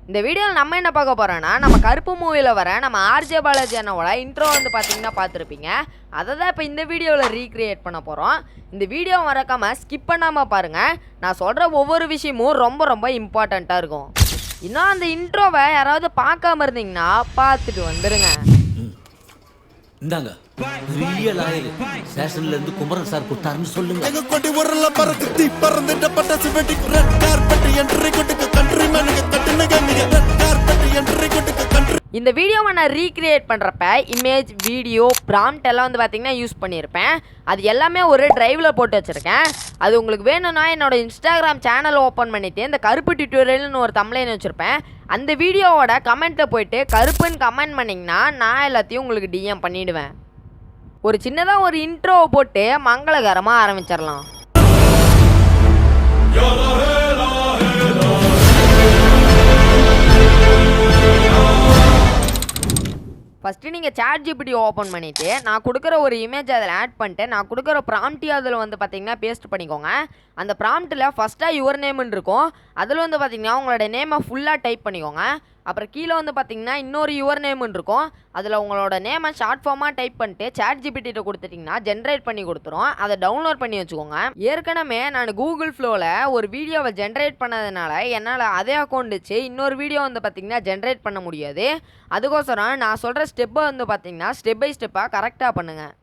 இந்த வீடியோவில் நம்ம என்ன பார்க்க போகிறோன்னா நம்ம கருப்பு மூவியில் வர நம்ம ஆர்ஜே பாலாஜி அண்ணாவோட இன்ட்ரோ வந்து பார்த்தீங்கன்னா பார்த்துருப்பீங்க. அதை தான் இப்போ இந்த வீடியோவில் ரீக்ரியேட் பண்ண போகிறோம். இந்த வீடியோ மறக்காமல் ஸ்கிப் பண்ணாமல் பாருங்கள். நான் சொல்கிற ஒவ்வொரு விஷயமும் ரொம்ப ரொம்ப இம்பார்ட்டண்ட்டாக இருக்கும். இன்னும் அந்த இன்ட்ரோவை யாராவது பார்க்காம இருந்தீங்கன்னா பார்த்துட்டு வந்துடுங்க. இந்தாங்க பெரிய லாயர் ஸ்டேஷன்ல இருந்து குமரன் சார் கொடுத்தாருன்னு சொல்லுங்க. எங்க கொடி உரல்ல பறக்குத்தி பறந்துட்ட பட்டாசு வெடிக்கு ரெட் கார்பெட் என்ட்ரி கொட்டுக்கு கண்ட்ரி மேனுக்கு கட்டுனங்க நீங்க ரெட் கார்பெட் என்ட்ரி கொட்டுக்கு கண்ட்ரி. இந்த வீடியோவை நான் ரீக்ரியேட் பண்ணுறப்ப இமேஜ் வீடியோ ப்ராம்ப்ட் எல்லாம் வந்து பார்த்தீங்கன்னா யூஸ் பண்ணியிருப்பேன். அது எல்லாமே ஒரு டிரைவில் போட்டு வச்சுருக்கேன். அது உங்களுக்கு வேணும்னா என்னோட இன்ஸ்டாகிராம் சேனல் ஓப்பன் பண்ணிவிட்டு இந்த கருப்பு டியூட்டோரியல்னு ஒரு தம்ப்லைன் வச்சுருப்பேன். அந்த வீடியோவோட கமெண்ட்டில் போயிட்டு கருப்புன்னு கமெண்ட் பண்ணிங்கன்னா நான் எல்லாத்தையும் உங்களுக்கு டிஎம் பண்ணிவிடுவேன். ஒரு சின்னதாக ஒரு இன்ட்ரோவை போட்டு மங்களகரமாக ஆரம்பிச்சிடலாம். ஃபஸ்ட்டு நீங்கள் சாட் ஜிபிடி ஓப்பன் பண்ணிவிட்டு நான் கொடுக்குற ஒரு இமேஜ் அதில் ஆட் பண்ணிட்டு நான் கொடுக்குற ப்ராம்ப்டையும் அதில் வந்து பார்த்தீங்கன்னா பேஸ்ட் பண்ணிக்கோங்க. அந்த ப்ராம்ப்ட்டில் ஃபஸ்ட்டாக யுவர் நேம்னு இருக்கும். அதில் வந்து பார்த்தீங்கன்னா உங்களோட நேமை ஃபுல்லாக டைப் பண்ணிக்கோங்க. அப்புறம் கீழே வந்து பார்த்தீங்கன்னா இன்னொரு யுவர் நேம்னு இருக்கும். அதில் உங்களோட நேமை ஷார்ட் ஃபார்மாக டைப் பண்ணிட்டு சாட் ஜிபிடிட்ட கொடுத்துட்டிங்கன்னா ஜென்ரேட் பண்ணி கொடுத்துரும். அதை டவுன்லோட் பண்ணி வச்சுக்கோங்க. ஏற்கனவே நான் கூகுள் ஃப்ளோவில் ஒரு வீடியோவை ஜென்ரேட் பண்ணதுனால என்னால் அதே அக்கௌண்ட் வச்சு இன்னொரு வீடியோ வந்து பார்த்தீங்கன்னா ஜென்ரேட் பண்ண முடியாது. அதுக்கோசரம் நான் சொல்கிற ஸ்டெப்பை வந்து பார்த்தீங்கன்னா ஸ்டெப் பை ஸ்டெப்பாக கரெக்டாக பண்ணுங்கள்.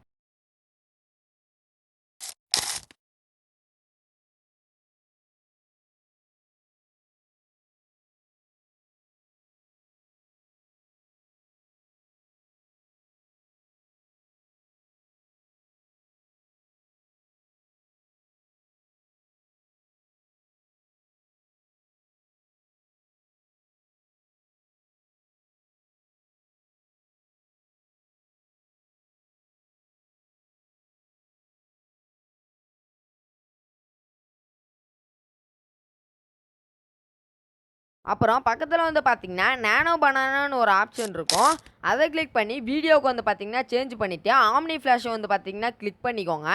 அப்புறம் பக்கத்தில் வந்து பார்த்தீங்கன்னா நேனோ பனானான்னு ஒரு ஆப்ஷன் இருக்கும். அதை கிளிக் பண்ணி வீடியோவுக்கு வந்து பார்த்தீங்கன்னா சேஞ்ச் பண்ணிவிட்டு ஆம்னி ஃப்ளாஷை வந்து பார்த்தீங்கன்னா கிளிக் பண்ணிக்கோங்க.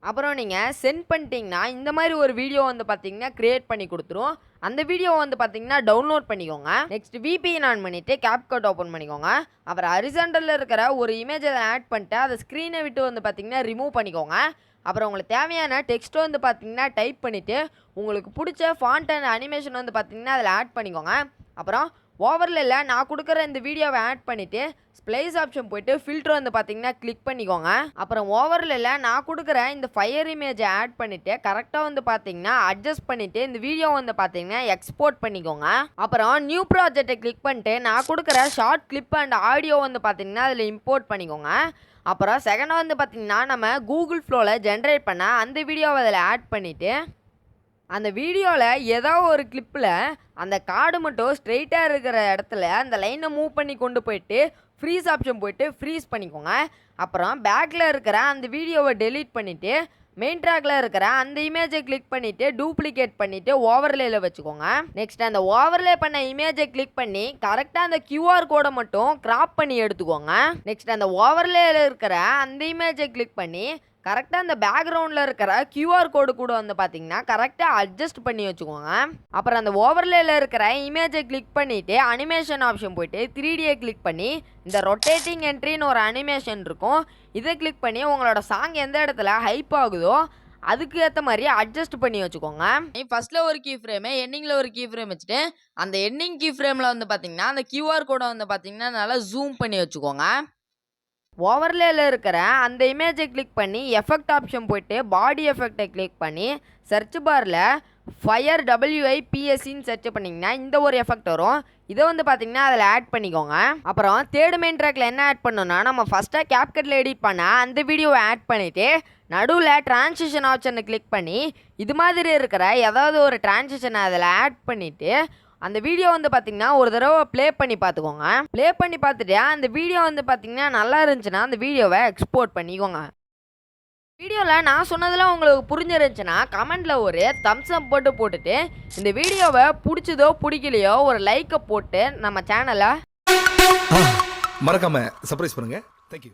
அப்புறம் நீங்கள் சென்ட் பண்ணிட்டீங்கன்னா இந்த மாதிரி ஒரு வீடியோ வந்து பார்த்தீங்கன்னா க்ரியேட் பண்ணி கொடுத்துரும். அந்த வீடியோவை வந்து பார்த்தீங்கன்னா டவுன்லோட் பண்ணிக்கோங்க. நெக்ஸ்ட் VPN ஆன் பண்ணிவிட்டு CapCut ஓப்பன் பண்ணிக்கோங்க. அப்புறம் ஹரிசாண்டலில் இருக்கிற ஒரு இமேஜ் அதை ஆட் பண்ணிட்டு அதை ஸ்க்ரீனை விட்டு வந்து பார்த்தீங்கன்னா ரிமூவ் பண்ணிக்கோங்க. அப்புறம் உங்களுக்கு தேவையான டெக்ஸ்ட்டை வந்து பார்த்தீங்கன்னா டைப் பண்ணிவிட்டு உங்களுக்கு பிடிச்ச ஃபாண்ட் அண்ட் அனிமேஷன் வந்து பார்த்தீங்கன்னா அதில் ஆட் பண்ணிக்கோங்க. அப்புறம் ஓவர்லேல நான் கொடுக்குற இந்த வீடியோவை ஆட் பண்ணிவிட்டு ஸ்ப்ளைஸ் ஆப்ஷன் போய்ட்டு ஃபில்டர் வந்து பார்த்தீங்கன்னா கிளிக் பண்ணிக்கோங்க. அப்புறம் ஓவர்லேல நான் கொடுக்குற இந்த ஃபயர் இமேஜை ஆட் பண்ணிவிட்டு கரெக்டாக வந்து பார்த்தீங்கன்னா அட்ஜஸ்ட் பண்ணிவிட்டு இந்த வீடியோ வந்து பார்த்தீங்கன்னா எக்ஸ்போர்ட் பண்ணிக்கோங்க. அப்புறம் நியூ ப்ராஜெக்டை கிளிக் பண்ணிட்டு நான் கொடுக்குற ஷார்ட் கிளிப் அண்ட் ஆடியோ வந்து பார்த்தீங்கன்னா அதில் இம்போர்ட் பண்ணிக்கோங்க. அப்புறம் செகண்டாக வந்து பார்த்திங்கன்னா நம்ம கூகுள் ஃப்ளோவில் ஜென்ரேட் பண்ண அந்த வீடியோவை அதில் ஆட் பண்ணிவிட்டு அந்த வீடியோவில் ஏதோ ஒரு கிளிப்பில் அந்த கார்டு மட்டும் ஸ்ட்ரெயிட்டாக இருக்கிற இடத்துல அந்த லைனை மூவ் பண்ணி கொண்டு போயிட்டு ஃப்ரீஸ் ஆப்ஷன் போயிட்டு ஃப்ரீஸ் பண்ணிக்கோங்க. அப்புறம் பேக்கில் இருக்கிற அந்த வீடியோவை டெலீட் பண்ணிவிட்டு மெயின் ட்ராக்ல இருக்கிற அந்த இமேஜை கிளிக் பண்ணிவிட்டு டூப்ளிகேட் பண்ணிவிட்டு ஓவர்லேயில் வச்சுக்கோங்க. நெக்ஸ்ட் அந்த ஓவர்லே பண்ண இமேஜை கிளிக் பண்ணி கரெக்டாக அந்த QR கோடை மட்டும் கிராப் பண்ணி எடுத்துக்கோங்க. நெக்ஸ்ட் அந்த ஓவர்லேயில் இருக்கிற அந்த இமேஜை கிளிக் பண்ணி கரெக்டாக அந்த பேக்ரவுண்டில் இருக்கிற QR கோடு கூட வந்து பார்த்தீங்கன்னா கரெக்டாக அட்ஜஸ்ட் பண்ணி வச்சுக்கோங்க. அப்புறம் அந்த ஓவர்லேயில் இருக்கிற இமேஜை கிளிக் பண்ணிவிட்டு அனிமேஷன் ஆப்ஷன் போய்ட்டு 3Dயை கிளிக் பண்ணி இந்த ரொட்டேட்டிங் என்ட்ரின்னு ஒரு அனிமேஷன் இருக்கும். இதை கிளிக் பண்ணி உங்களோட சாங் எந்த இடத்துல ஹைப் ஆகுதோ அதுக்கு ஏற்ற மாதிரி அட்ஜஸ்ட் பண்ணி வச்சுக்கோங்க. ஃபர்ஸ்ட்டில் ஒரு கீ ஃப்ரேமு எண்டிங்கில் ஒரு கீ ஃப்ரேம் வச்சுட்டு அந்த எண்டிங் கீ ஃப்ரேமில் வந்து பார்த்தீங்கன்னா அந்த QR கோடை வந்து பார்த்தீங்கன்னா நல்லா ஜூம் பண்ணி வச்சுக்கோங்க. ஓவர்லேயில் இருக்கிற அந்த இமேஜை கிளிக் பண்ணி எஃபெக்ட் ஆப்ஷன் போய்ட்டு பாடி எஃபெக்டை கிளிக் பண்ணி சர்ச் பாரில் ஃபயர் WIPSன்னு சர்ச் பண்ணிங்கன்னா இந்த ஒரு எஃபெக்ட் வரும். இதை வந்து பார்த்தீங்கன்னா அதில் ஆட் பண்ணிக்கோங்க. அப்புறம் தேர்ட் மெயின் ட்ராக்கில் என்ன ஆட் பண்ணோன்னா நம்ம ஃபஸ்ட்டாக CapCutல எடிட் பண்ண அந்த வீடியோவை ஆட் பண்ணிவிட்டு நடுவில் டிரான்சிஷன் ஆப்ஷனை கிளிக் பண்ணி இது மாதிரி இருக்கிற ஏதாவது ஒரு டிரான்சிஷனை அதில் ஆட் பண்ணிவிட்டு அந்த வீடியோ வந்து பார்த்தீங்கன்னா ஒரு தடவை ப்ளே பண்ணி பார்த்துக்கோங்க. ப்ளே பண்ணி பார்த்துட்டு அந்த வீடியோ வந்து பார்த்தீங்கன்னா நல்லா இருந்துச்சுன்னா அந்த வீடியோவை எக்ஸ்போர்ட் பண்ணிக்கோங்க. வீடியோவில் நான் சொன்னதெல்லாம் உங்களுக்கு புரிஞ்சிருந்துச்சுன்னா கமெண்டில் ஒரு தம்ஸ் அப் போட்டுட்டு இந்த வீடியோவை பிடிச்சதோ பிடிக்கலையோ ஒரு லைக்கை போட்டு நம்ம சேனலை மறக்காம சர்ப்ரைஸ் பண்ணுங்க. தேங்க்யூ.